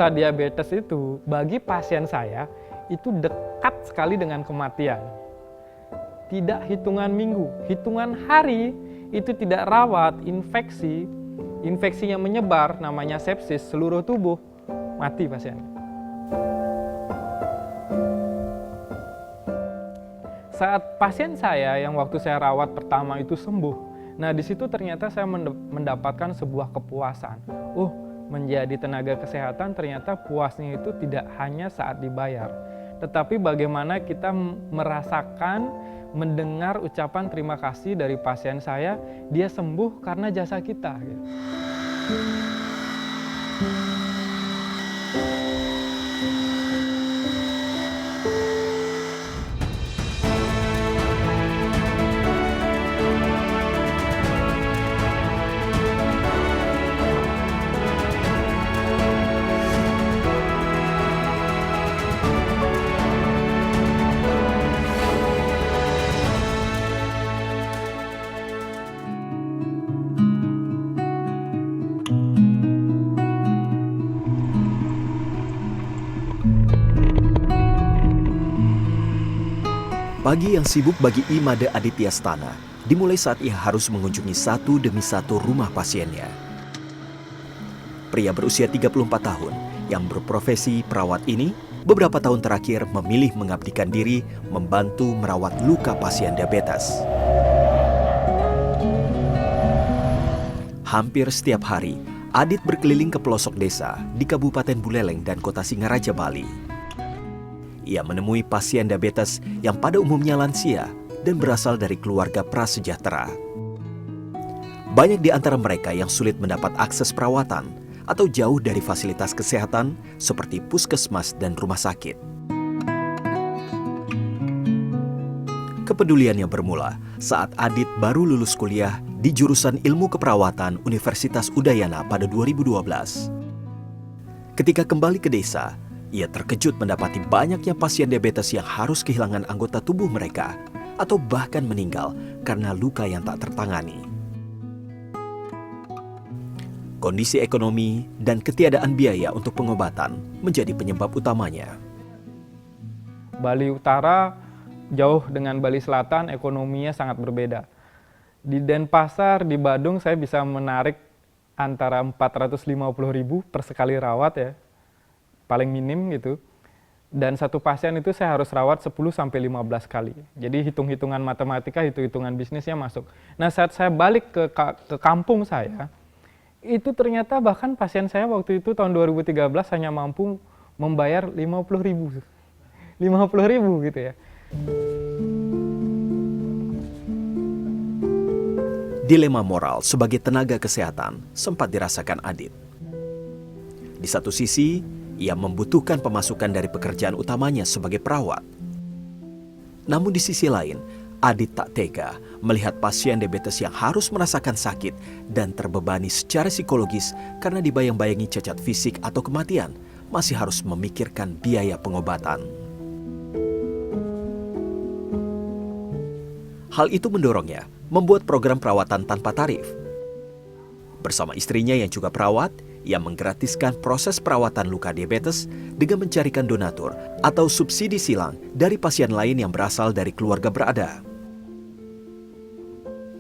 luka diabetes itu bagi pasien saya itu dekat sekali dengan kematian. Tidak hitungan minggu, hitungan hari itu tidak rawat, infeksinya menyebar, namanya sepsis, seluruh tubuh, mati pasien. Saat pasien saya yang waktu saya rawat pertama itu sembuh, nah di situ ternyata saya mendapatkan sebuah kepuasan. Menjadi tenaga kesehatan ternyata puasnya itu tidak hanya saat dibayar, tetapi bagaimana kita merasakan, mendengar ucapan terima kasih dari pasien saya, dia sembuh karena jasa kita. Pagi yang sibuk bagi Imade Adityastana dimulai saat ia harus mengunjungi satu demi satu rumah pasiennya. Pria berusia 34 tahun yang berprofesi perawat ini beberapa tahun terakhir memilih mengabdikan diri membantu merawat luka pasien diabetes. Hampir setiap hari, Adit berkeliling ke pelosok desa di Kabupaten Buleleng dan Kota Singaraja, Bali. Ia menemui pasien diabetes yang pada umumnya lansia dan berasal dari keluarga prasejahtera. Banyak di antara mereka yang sulit mendapat akses perawatan atau jauh dari fasilitas kesehatan seperti puskesmas dan rumah sakit. Kepeduliannya bermula saat Adit baru lulus kuliah di jurusan Ilmu Keperawatan Universitas Udayana pada 2012. Ketika kembali ke desa, ia terkejut mendapati banyaknya pasien diabetes yang harus kehilangan anggota tubuh mereka atau bahkan meninggal karena luka yang tak tertangani. Kondisi ekonomi dan ketiadaan biaya untuk pengobatan menjadi penyebab utamanya. Bali Utara jauh dengan Bali Selatan, ekonominya sangat berbeda. Di Denpasar, di Badung saya bisa menarik antara 450.000 per sekali rawat ya. Paling minim gitu, dan satu pasien itu saya harus rawat 10-15 kali. Jadi hitung-hitungan matematika, hitung-hitungan bisnisnya masuk. Nah saat saya balik ke kampung saya, itu ternyata bahkan pasien saya waktu itu tahun 2013 hanya mampu membayar 50.000 gitu ya. Dilema moral sebagai tenaga kesehatan sempat dirasakan Adit. Di satu sisi, ia membutuhkan pemasukan dari pekerjaan utamanya sebagai perawat. Namun di sisi lain, Adit tak tega melihat pasien diabetes yang harus merasakan sakit dan terbebani secara psikologis karena dibayang-bayangi cacat fisik atau kematian, masih harus memikirkan biaya pengobatan. Hal itu mendorongnya membuat program perawatan tanpa tarif. Bersama istrinya yang juga perawat, ia menggratiskan proses perawatan luka diabetes dengan mencarikan donatur atau subsidi silang dari pasien lain yang berasal dari keluarga berada.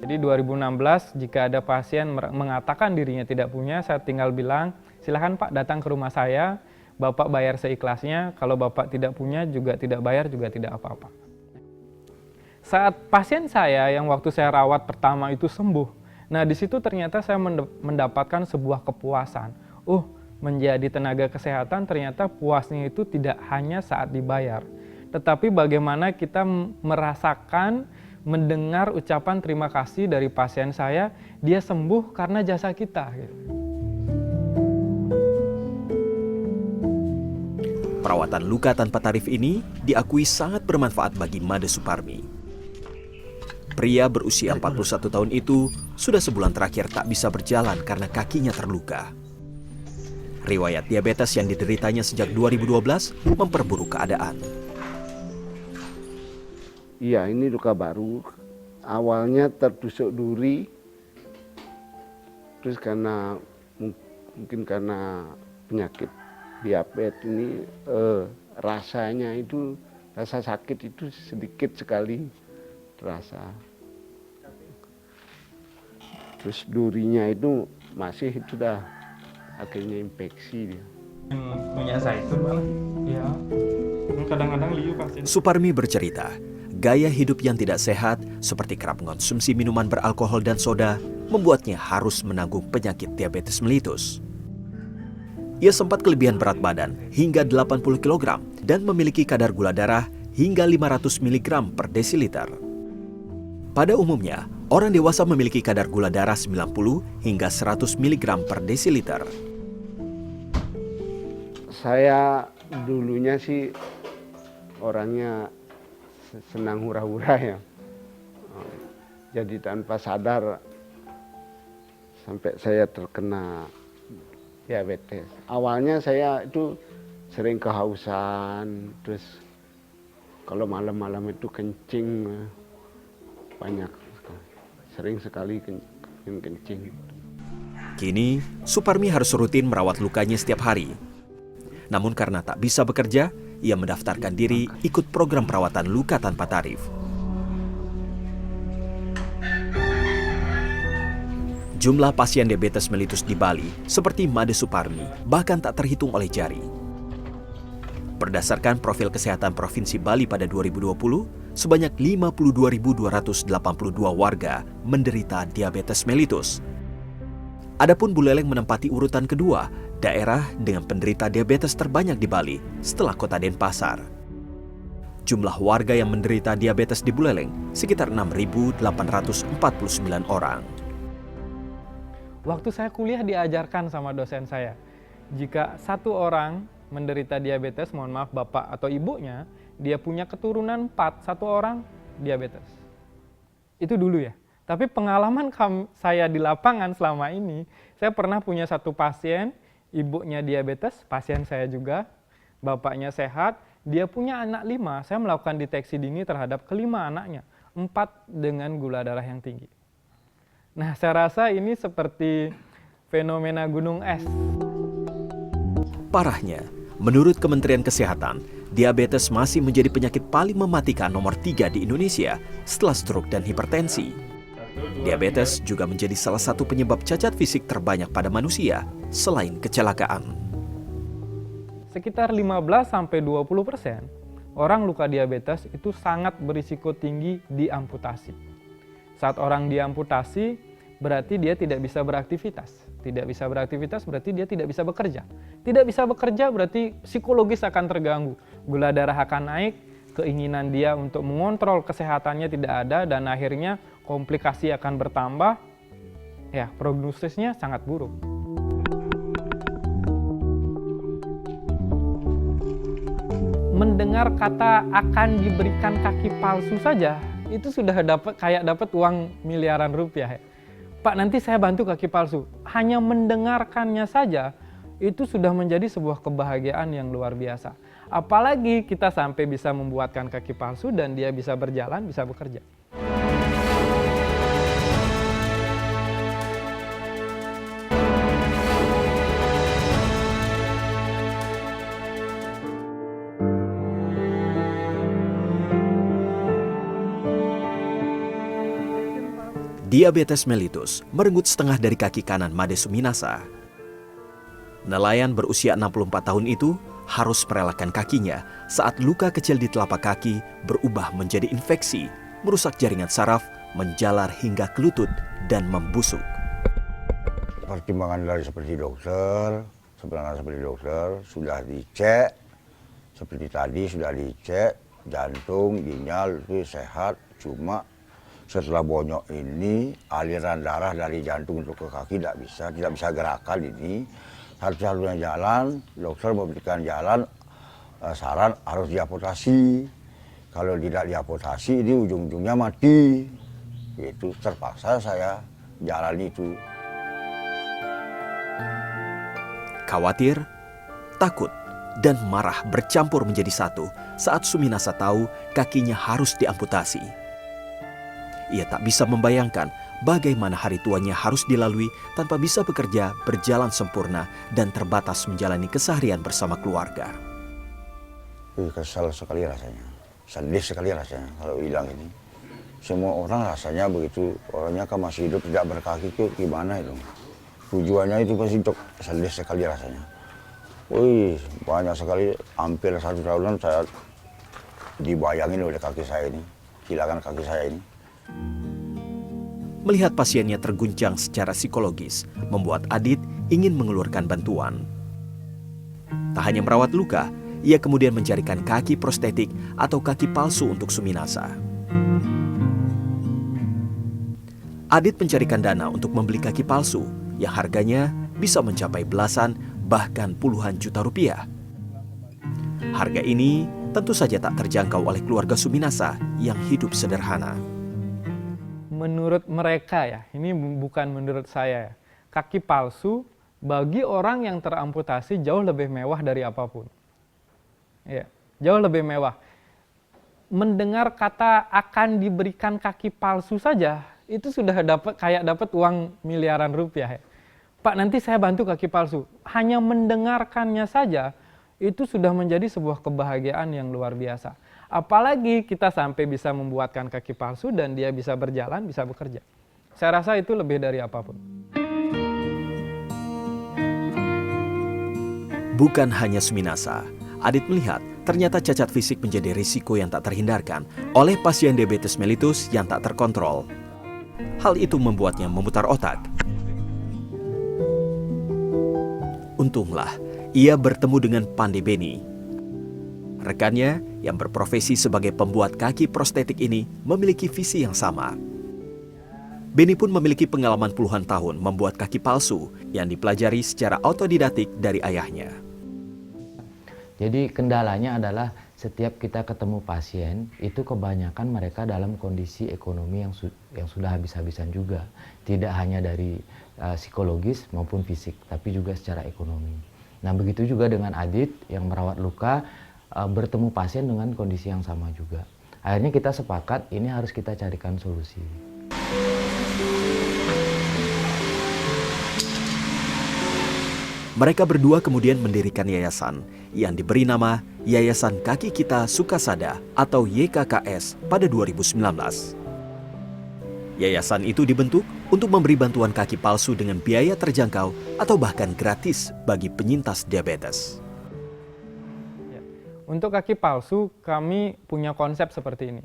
Jadi 2016 jika ada pasien mengatakan dirinya tidak punya, saya tinggal bilang, silakan Pak datang ke rumah saya, Bapak bayar seikhlasnya, kalau Bapak tidak punya juga tidak bayar juga tidak apa-apa. Saat pasien saya yang waktu saya rawat pertama itu sembuh, nah di situ ternyata saya mendapatkan sebuah kepuasan. Menjadi tenaga kesehatan ternyata puasnya itu tidak hanya saat dibayar, tetapi bagaimana kita merasakan, mendengar ucapan terima kasih dari pasien saya, dia sembuh karena jasa kita. Perawatan luka tanpa tarif ini diakui sangat bermanfaat bagi Made Suparmi. Pria berusia 41 tahun itu sudah sebulan terakhir tak bisa berjalan karena kakinya terluka. Riwayat diabetes yang dideritanya sejak 2012 memperburuk keadaan. Iya, ini luka baru. Awalnya tertusuk duri, terus mungkin karena penyakit diabetes ini rasanya itu, rasa sakit itu sedikit sekali terasa. Terus durinya itu masih itu dah akhirnya infeksi dia. Minyak zaitun malah. Ya. Kadang-kadang liu pasien. Suparmi bercerita, gaya hidup yang tidak sehat seperti kerap mengonsumsi minuman beralkohol dan soda membuatnya harus menanggung penyakit diabetes mellitus. Ia sempat kelebihan berat badan hingga 80 kg dan memiliki kadar gula darah hingga 500 mg per desiliter. Pada umumnya, orang dewasa memiliki kadar gula darah 90 hingga 100 mg per desiliter. Saya dulunya sih orangnya senang hura-hura ya. Jadi tanpa sadar sampai saya terkena diabetes. Awalnya saya itu sering kehausan, terus kalau malam-malam itu kencing banyak, sering sekali kencing. Kini, Suparmi harus rutin merawat lukanya setiap hari. Namun karena tak bisa bekerja, ia mendaftarkan diri ikut program perawatan luka tanpa tarif. Jumlah pasien diabetes mellitus di Bali seperti Made Suparmi bahkan tak terhitung oleh jari. Berdasarkan profil kesehatan Provinsi Bali pada 2020, sebanyak 52.282 warga menderita diabetes mellitus. Adapun Buleleng menempati urutan kedua, daerah dengan penderita diabetes terbanyak di Bali setelah Kota Denpasar. Jumlah warga yang menderita diabetes di Buleleng sekitar 6.849 orang. Waktu saya kuliah diajarkan sama dosen saya, jika satu orang menderita diabetes, mohon maaf bapak atau ibunya, dia punya keturunan 4, satu orang diabetes. Itu dulu ya. Tapi pengalaman saya di lapangan selama ini, saya pernah punya satu pasien, ibunya diabetes, pasien saya juga, bapaknya sehat, dia punya anak 5, saya melakukan deteksi dini terhadap kelima anaknya, 4 dengan gula darah yang tinggi. Nah, saya rasa ini seperti fenomena gunung es. Parahnya, menurut Kementerian Kesehatan, diabetes masih menjadi penyakit paling mematikan nomor 3 di Indonesia setelah stroke dan hipertensi. Diabetes juga menjadi salah satu penyebab cacat fisik terbanyak pada manusia selain kecelakaan. Sekitar 15-20% orang luka diabetes itu sangat berisiko tinggi diamputasi. Saat orang diamputasi, berarti dia tidak bisa beraktivitas. Tidak bisa beraktivitas berarti dia tidak bisa bekerja. Tidak bisa bekerja berarti psikologis akan terganggu. Gula darah akan naik, keinginan dia untuk mengontrol kesehatannya tidak ada, dan akhirnya komplikasi akan bertambah. Ya, prognosisnya sangat buruk. Mendengar kata akan diberikan kaki palsu saja, itu sudah dapat uang miliaran rupiah ya. Pak, nanti saya bantu kaki palsu. Hanya mendengarkannya saja itu sudah menjadi sebuah kebahagiaan yang luar biasa. Apalagi kita sampai bisa membuatkan kaki palsu dan dia bisa berjalan, bisa bekerja. Diabetes mellitus merenggut setengah dari kaki kanan Made Suminasa. Nelayan berusia 64 tahun itu harus merelakan kakinya saat luka kecil di telapak kaki berubah menjadi infeksi, merusak jaringan saraf, menjalar hingga ke lutut, dan membusuk. Pertimbangan dari seperti dokter, sudah dicek, seperti tadi sudah dicek, jantung, ginjal itu sehat, cuma setelah bonyok ini aliran darah dari jantung untuk ke kaki tidak bisa gerakan ini. Satu-satunya jalan, dokter memberikan jalan saran harus diamputasi. Kalau tidak diamputasi ini ujung-ujungnya mati. Itu terpaksa saya jalan itu. Khawatir, takut, dan marah bercampur menjadi satu saat Suminasa tahu kakinya harus diamputasi. Ia tak bisa membayangkan bagaimana hari tuanya harus dilalui tanpa bisa bekerja, berjalan sempurna, dan terbatas menjalani keseharian bersama keluarga. Kesal sekali rasanya, sedih sekali rasanya kalau hilang ini. Semua orang rasanya begitu, orangnya kan masih hidup tidak berkaki itu gimana itu. Tujuannya itu pasti untuk sedih sekali rasanya. Wih, banyak sekali, hampir 1 tahunan saya dibayangin oleh kaki saya ini, kehilangan kaki saya ini. Melihat pasiennya terguncang secara psikologis, membuat Adit ingin mengeluarkan bantuan. Tak hanya merawat luka, ia kemudian mencarikan kaki prostetik atau kaki palsu untuk Suminasa. Adit mencarikan dana untuk membeli kaki palsu yang harganya bisa mencapai belasan bahkan puluhan juta rupiah. Harga ini tentu saja tak terjangkau oleh keluarga Suminasa yang hidup sederhana. Menurut mereka ya, ini bukan menurut saya ya, kaki palsu bagi orang yang teramputasi jauh lebih mewah dari apapun. Ya, jauh lebih mewah. Mendengar kata akan diberikan kaki palsu saja, itu sudah dapat uang miliaran rupiah ya. Pak, nanti saya bantu kaki palsu. Hanya mendengarkannya saja, itu sudah menjadi sebuah kebahagiaan yang luar biasa. Apalagi kita sampai bisa membuatkan kaki palsu dan dia bisa berjalan, bisa bekerja. Saya rasa itu lebih dari apapun. Bukan hanya Suminasa, Adit melihat ternyata cacat fisik menjadi risiko yang tak terhindarkan oleh pasien diabetes mellitus yang tak terkontrol. Hal itu membuatnya memutar otak. Untunglah, ia bertemu dengan Pande Beni. Rekannya yang berprofesi sebagai pembuat kaki prostetik ini memiliki visi yang sama. Beni pun memiliki pengalaman puluhan tahun membuat kaki palsu yang dipelajari secara otodidatik dari ayahnya. Jadi kendalanya adalah setiap kita ketemu pasien, itu kebanyakan mereka dalam kondisi ekonomi yang sudah habis-habisan juga. Tidak hanya dari psikologis maupun fisik, tapi juga secara ekonomi. Nah begitu juga dengan Adit yang merawat luka, bertemu pasien dengan kondisi yang sama juga. Akhirnya kita sepakat ini harus kita carikan solusi. Mereka berdua kemudian mendirikan yayasan yang diberi nama Yayasan Kaki Kita Sukasada atau YKKS pada 2019. Yayasan itu dibentuk untuk memberi bantuan kaki palsu dengan biaya terjangkau atau bahkan gratis bagi penyintas diabetes. Untuk kaki palsu, kami punya konsep seperti ini.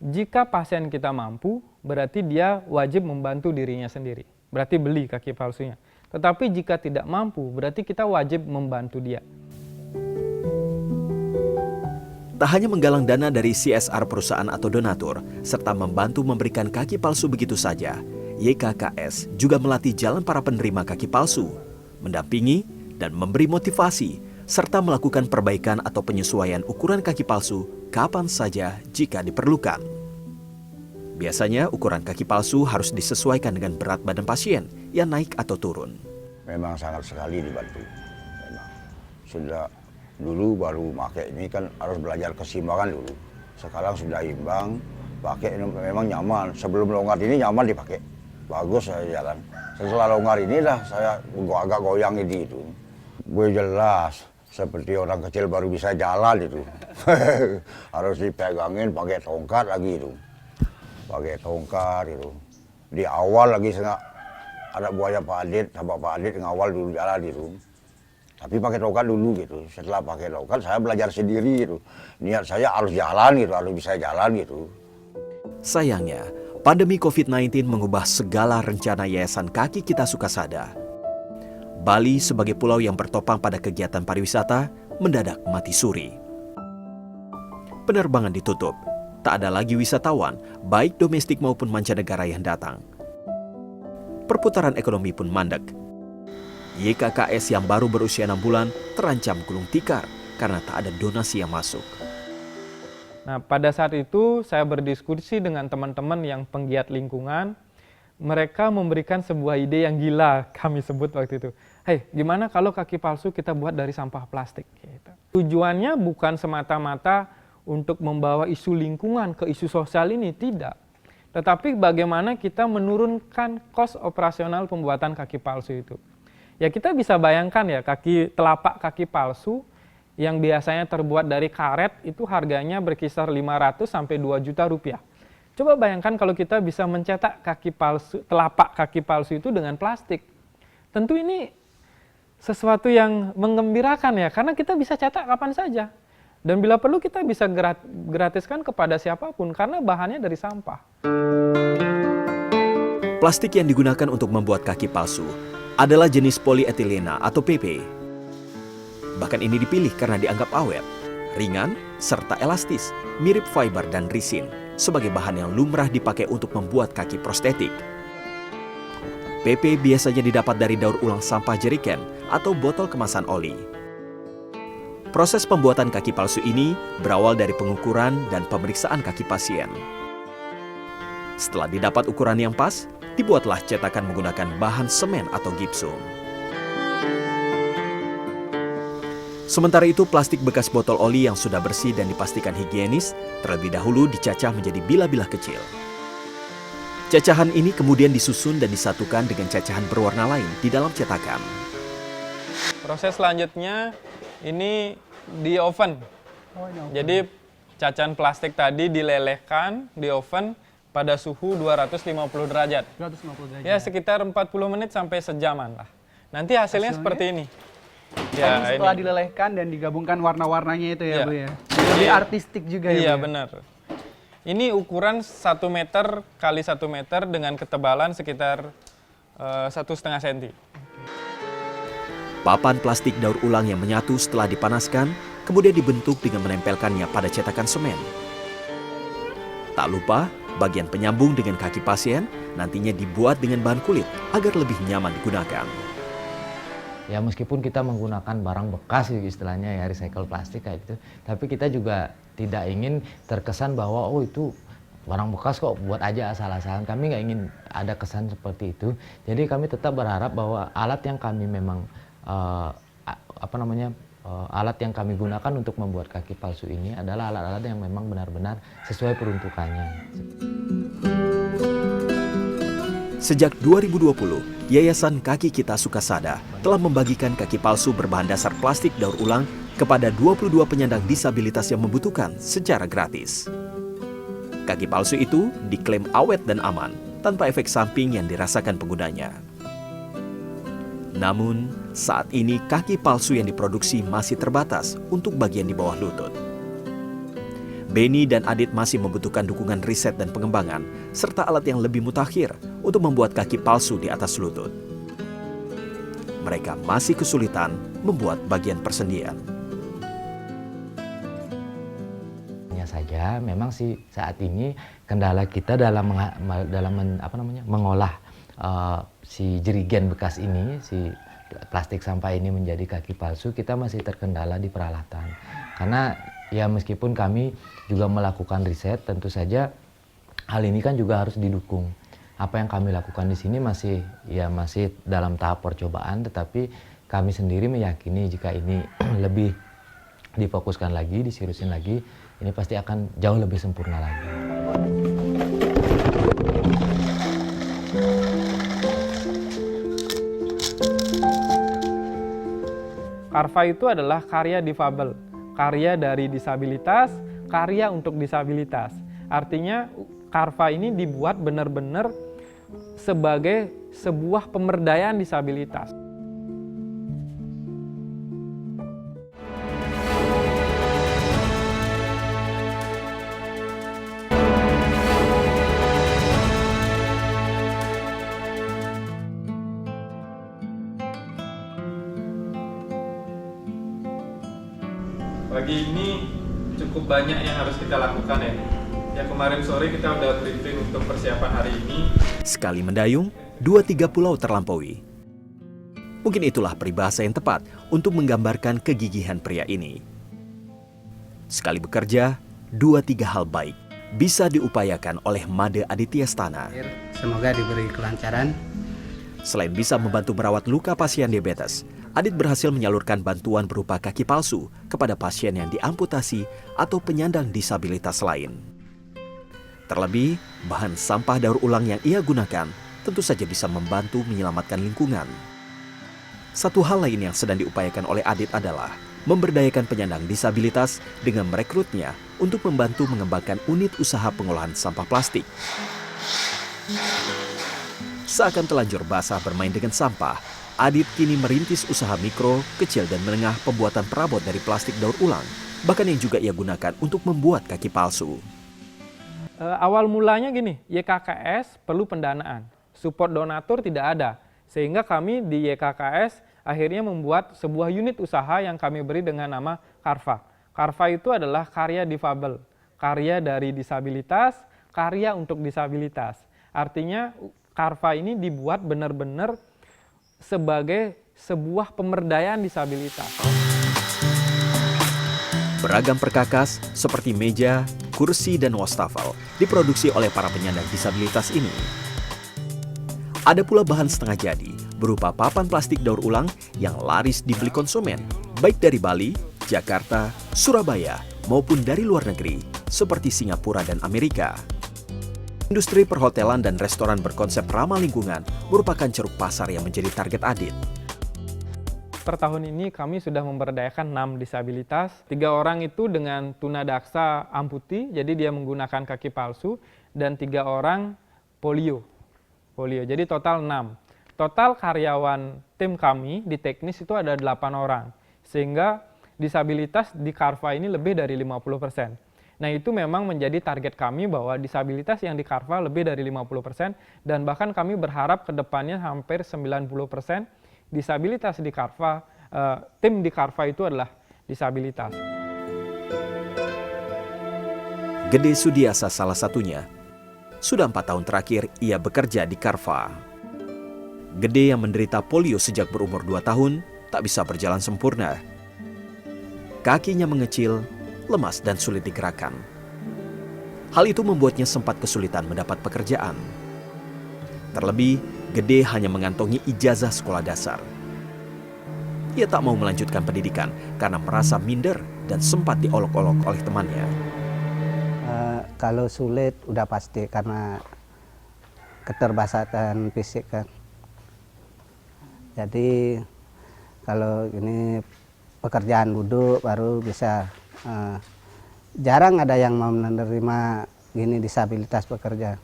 Jika pasien kita mampu, berarti dia wajib membantu dirinya sendiri. Berarti beli kaki palsunya. Tetapi jika tidak mampu, berarti kita wajib membantu dia. Tak hanya menggalang dana dari CSR perusahaan atau donatur, serta membantu memberikan kaki palsu begitu saja, YKKS juga melatih jalan para penerima kaki palsu, mendampingi dan memberi motivasi, serta melakukan perbaikan atau penyesuaian ukuran kaki palsu kapan saja jika diperlukan. Biasanya ukuran kaki palsu harus disesuaikan dengan berat badan pasien yang naik atau turun. Memang sangat sekali dibantu. Memang sudah dulu baru pakai ini kan harus belajar keseimbangan dulu. Sekarang sudah imbang, pakai ini memang nyaman. Sebelum longgar ini nyaman dipakai, bagus saya jalan. Setelah longgar ini dah saya agak goyang ini itu. Gue jelas seperti orang kecil baru bisa jalan itu. Harus dipegangin pakai tongkat lagi itu. Pakai tongkat itu. Di awal lagi ada buaya Pak Adit, sama Pak Adit ngawal dulu jalan itu. Tapi pakai tongkat dulu gitu. Setelah pakai tongkat saya belajar sendiri gitu. Niat saya harus jalan gitu, harus bisa jalan gitu. Sayangnya, pandemi COVID-19 mengubah segala rencana Yayasan Kaki Kita Sukasada. Bali sebagai pulau yang bertopang pada kegiatan pariwisata mendadak mati suri. Penerbangan ditutup. Tak ada lagi wisatawan, baik domestik maupun mancanegara yang datang. Perputaran ekonomi pun mandek. YKKS yang baru berusia 6 bulan terancam gulung tikar karena tak ada donasi yang masuk. Nah, pada saat itu saya berdiskusi dengan teman-teman yang penggiat lingkungan. Mereka memberikan sebuah ide yang gila, kami sebut waktu itu. Hei, gimana kalau kaki palsu kita buat dari sampah plastik? Gitu. Tujuannya bukan semata-mata untuk membawa isu lingkungan ke isu sosial ini, tidak. Tetapi bagaimana kita menurunkan kos operasional pembuatan kaki palsu itu. Ya kita bisa bayangkan ya, telapak kaki palsu yang biasanya terbuat dari karet itu harganya berkisar 500 sampai 2 juta rupiah. Coba bayangkan kalau kita bisa mencetak telapak kaki palsu itu dengan plastik. Tentu ini sesuatu yang menggembirakan ya, karena kita bisa cetak kapan saja. Dan bila perlu kita bisa gratiskan kepada siapapun karena bahannya dari sampah. Plastik yang digunakan untuk membuat kaki palsu adalah jenis polietilena atau PP. Bahkan ini dipilih karena dianggap awet, ringan, serta elastis, mirip fiber dan resin sebagai bahan yang lumrah dipakai untuk membuat kaki prostetik. PP biasanya didapat dari daur ulang sampah jerigen atau botol kemasan oli. Proses pembuatan kaki palsu ini berawal dari pengukuran dan pemeriksaan kaki pasien. Setelah didapat ukuran yang pas, dibuatlah cetakan menggunakan bahan semen atau gipsum. Sementara itu, plastik bekas botol oli yang sudah bersih dan dipastikan higienis terlebih dahulu dicacah menjadi bilah-bilah kecil. Cacahan ini kemudian disusun dan disatukan dengan cacahan berwarna lain di dalam cetakan. Proses selanjutnya ini di oven. Jadi cacahan plastik tadi dilelehkan di oven pada suhu 250 derajat. 250 derajat. Ya sekitar 40 menit sampai sejaman lah. Nanti hasilnya seperti ini. Ya, setelah dilelehkan dan digabungkan warna-warnanya itu ya, Ya. Bu ya. Lebih artistik juga ya, Iya Bu. benar. Ini ukuran 1 meter kali 1 meter dengan ketebalan sekitar 1,5 cm. Papan plastik daur ulang yang menyatu setelah dipanaskan, kemudian dibentuk dengan menempelkannya pada cetakan semen. Tak lupa, bagian penyambung dengan kaki pasien nantinya dibuat dengan bahan kulit agar lebih nyaman digunakan. Ya meskipun kita menggunakan barang bekas istilahnya ya, recycle plastik kayak gitu, tapi kita juga tidak ingin terkesan bahwa oh itu barang bekas kok buat aja asal-asalan. Kami nggak ingin ada kesan seperti itu. Jadi kami tetap berharap bahwa alat yang kami memang alat yang kami gunakan untuk membuat kaki palsu ini adalah alat-alat yang memang benar-benar sesuai peruntukannya. Sejak 2020, Yayasan Kaki Kita Sukasada telah membagikan kaki palsu berbahan dasar plastik daur ulang kepada 22 penyandang disabilitas yang membutuhkan secara gratis. Kaki palsu itu diklaim awet dan aman, tanpa efek samping yang dirasakan penggunanya. Namun, saat ini kaki palsu yang diproduksi masih terbatas untuk bagian di bawah lutut. Beni dan Adit masih membutuhkan dukungan riset dan pengembangan, serta alat yang lebih mutakhir untuk membuat kaki palsu di atas lutut. Mereka masih kesulitan membuat bagian persendian. Hanya saja, memang sih saat ini kendala kita dalam mengolah si jerigen bekas ini, si plastik sampah ini menjadi kaki palsu, kita masih terkendala di peralatan. Karena ya meskipun kami juga melakukan riset, tentu saja hal ini kan juga harus didukung. Apa yang kami lakukan di sini masih dalam tahap percobaan, tetapi kami sendiri meyakini jika ini lebih difokuskan lagi, diseriusin lagi, ini pasti akan jauh lebih sempurna lagi. Carva itu adalah karya difabel, karya dari disabilitas, karya untuk disabilitas. Artinya Carva ini dibuat benar-benar sebagai sebuah pemberdayaan disabilitas. Pagi ini cukup banyak yang harus kita lakukan ya. Ya kemarin sore kita udah briefing untuk persiapan hari ini. Sekali mendayung, 2-3 pulau terlampaui. Mungkin itulah peribahasa yang tepat untuk menggambarkan kegigihan pria ini. Sekali bekerja, 2-3 hal baik bisa diupayakan oleh Made Adityastana. Semoga diberi kelancaran. Selain bisa membantu merawat luka pasien diabetes, Adit berhasil menyalurkan bantuan berupa kaki palsu kepada pasien yang diamputasi atau penyandang disabilitas lain. Terlebih, bahan sampah daur ulang yang ia gunakan tentu saja bisa membantu menyelamatkan lingkungan. Satu hal lain yang sedang diupayakan oleh Adit adalah memberdayakan penyandang disabilitas dengan merekrutnya untuk membantu mengembangkan unit usaha pengolahan sampah plastik. Seakan telanjur basah bermain dengan sampah, Adit kini merintis usaha mikro, kecil dan menengah pembuatan perabot dari plastik daur ulang, bahkan yang juga ia gunakan untuk membuat kaki palsu. Awal mulanya gini, YKKS perlu pendanaan, support donatur tidak ada, sehingga kami di YKKS akhirnya membuat sebuah unit usaha yang kami beri dengan nama Karva. Karva itu adalah karya difabel, karya dari disabilitas, karya untuk disabilitas. Artinya Karva ini dibuat benar-benar sebagai sebuah pemberdayaan disabilitas. Beragam perkakas seperti meja, kursi, dan wastafel diproduksi oleh para penyandang disabilitas ini. Ada pula bahan setengah jadi berupa papan plastik daur ulang yang laris dibeli konsumen, baik dari Bali, Jakarta, Surabaya, maupun dari luar negeri, seperti Singapura dan Amerika. Industri perhotelan dan restoran berkonsep ramah lingkungan merupakan ceruk pasar yang menjadi target Adit. Per tahun ini kami sudah memberdayakan 6 disabilitas. 3 orang itu dengan tunadaksa amputi, jadi dia menggunakan kaki palsu, dan 3 orang polio. Jadi total 6. Total karyawan tim kami di teknis itu ada 8 orang. Sehingga disabilitas di Karva ini lebih dari 50%. Nah itu memang menjadi target kami bahwa disabilitas yang di Karva lebih dari 50%, dan bahkan kami berharap ke depannya hampir 90% disabilitas di Karva, tim di Karva itu adalah disabilitas. Gede Sudiasa salah satunya. Sudah 4 tahun terakhir ia bekerja di Karva. Gede yang menderita polio sejak berumur 2 tahun tak bisa berjalan sempurna. Kakinya mengecil, lemas dan sulit digerakkan. Hal itu membuatnya sempat kesulitan mendapat pekerjaan. Terlebih, Gede hanya mengantongi ijazah sekolah dasar. Ia tak mau melanjutkan pendidikan karena merasa minder dan sempat diolok-olok oleh temannya. Kalau sulit udah pasti karena keterbatasan fisik kan. Jadi kalau ini pekerjaan duduk baru bisa. Jarang ada yang mau menerima gini disabilitas bekerja.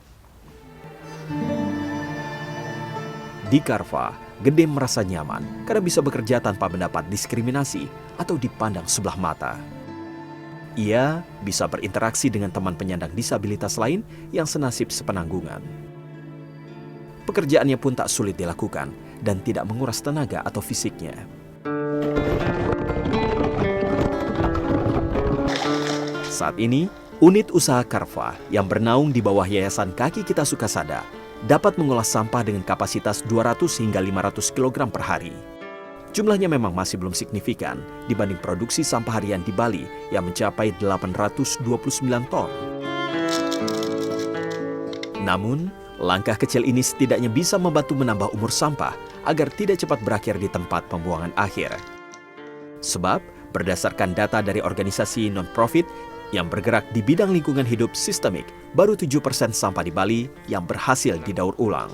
Di Karva, Gede merasa nyaman karena bisa bekerja tanpa mendapat diskriminasi atau dipandang sebelah mata. Ia bisa berinteraksi dengan teman penyandang disabilitas lain yang senasib sepenanggungan. Pekerjaannya pun tak sulit dilakukan dan tidak menguras tenaga atau fisiknya. Saat ini, unit usaha Karva yang bernaung di bawah Yayasan Kaki Kita Sukasada dapat mengolah sampah dengan kapasitas 200 hingga 500 kg per hari. Jumlahnya memang masih belum signifikan dibanding produksi sampah harian di Bali yang mencapai 829 ton. Namun, langkah kecil ini setidaknya bisa membantu menambah umur sampah agar tidak cepat berakhir di tempat pembuangan akhir. Sebab, berdasarkan data dari organisasi non-profit yang bergerak di bidang lingkungan hidup sistemik, baru 7% sampah di Bali yang berhasil didaur ulang.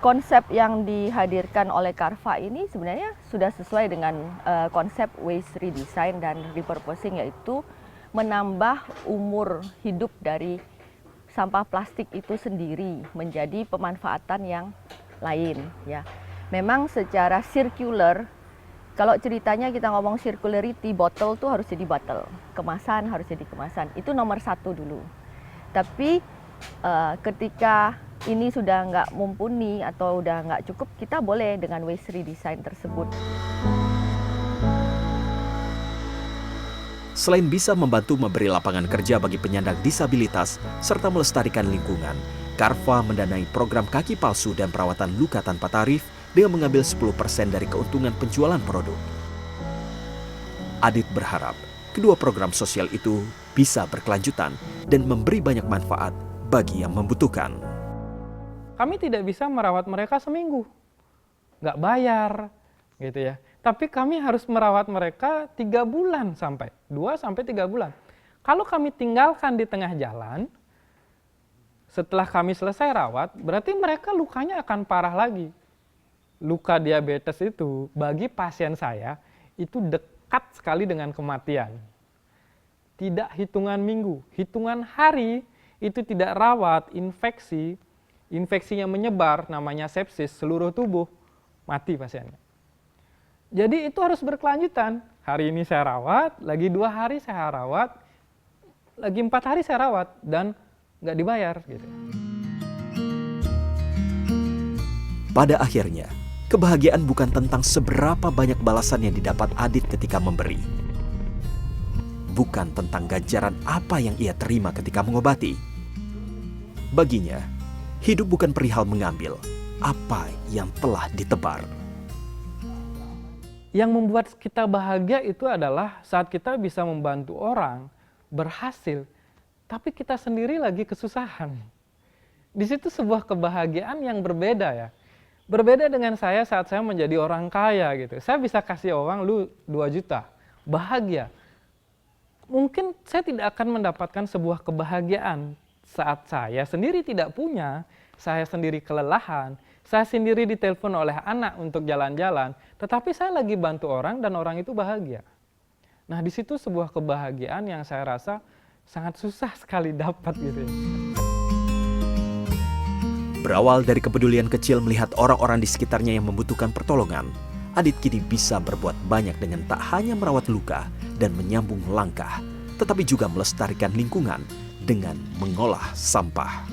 Konsep yang dihadirkan oleh Karva ini sebenarnya sudah sesuai dengan konsep waste redesign dan repurposing, yaitu menambah umur hidup dari sampah plastik itu sendiri menjadi pemanfaatan yang lain. Ya, memang secara circular. Kalau ceritanya kita ngomong circularity, botol tuh harus jadi botol, kemasan harus jadi kemasan, itu nomor 1 dulu. Tapi ketika ini sudah nggak mumpuni atau udah nggak cukup, kita boleh dengan waste redesign tersebut. Selain bisa membantu memberi lapangan kerja bagi penyandang disabilitas serta melestarikan lingkungan, Karva mendanai program kaki palsu dan perawatan luka tanpa tarif dengan mengambil 10% dari keuntungan penjualan produk. Adit berharap kedua program sosial itu bisa berkelanjutan dan memberi banyak manfaat bagi yang membutuhkan. Kami tidak bisa merawat mereka seminggu, nggak bayar, gitu ya. Tapi kami harus merawat mereka 3 bulan sampai 2 sampai 3 bulan. Kalau kami tinggalkan di tengah jalan, Setelah kami selesai rawat, berarti mereka lukanya akan parah lagi. Luka diabetes itu bagi pasien saya itu dekat sekali dengan kematian. Tidak hitungan minggu, hitungan hari itu tidak rawat, infeksinya menyebar, namanya sepsis, seluruh tubuh, mati pasiennya. Jadi itu harus berkelanjutan. Hari ini saya rawat, lagi 2 hari saya rawat, lagi 4 hari saya rawat, dan nggak dibayar. Gitu. Pada akhirnya, kebahagiaan bukan tentang seberapa banyak balasan yang didapat Adit ketika memberi. Bukan tentang ganjaran apa yang ia terima ketika mengobati. Baginya, hidup bukan perihal mengambil apa yang telah ditebar. Yang membuat kita bahagia itu adalah saat kita bisa membantu orang berhasil, tapi kita sendiri lagi kesusahan. Di situ sebuah kebahagiaan yang berbeda ya. Berbeda dengan saya saat saya menjadi orang kaya gitu. Saya bisa kasih uang lu 2 juta, bahagia. Mungkin saya tidak akan mendapatkan sebuah kebahagiaan saat saya sendiri tidak punya, saya sendiri kelelahan, saya sendiri ditelepon oleh anak untuk jalan-jalan, tetapi saya lagi bantu orang dan orang itu bahagia. Nah, di situ sebuah kebahagiaan yang saya rasa sangat susah sekali dapat gitu ya. Berawal dari kepedulian kecil melihat orang-orang di sekitarnya yang membutuhkan pertolongan, Adit kini bisa berbuat banyak dengan tak hanya merawat luka dan menyambung langkah, tetapi juga melestarikan lingkungan dengan mengolah sampah.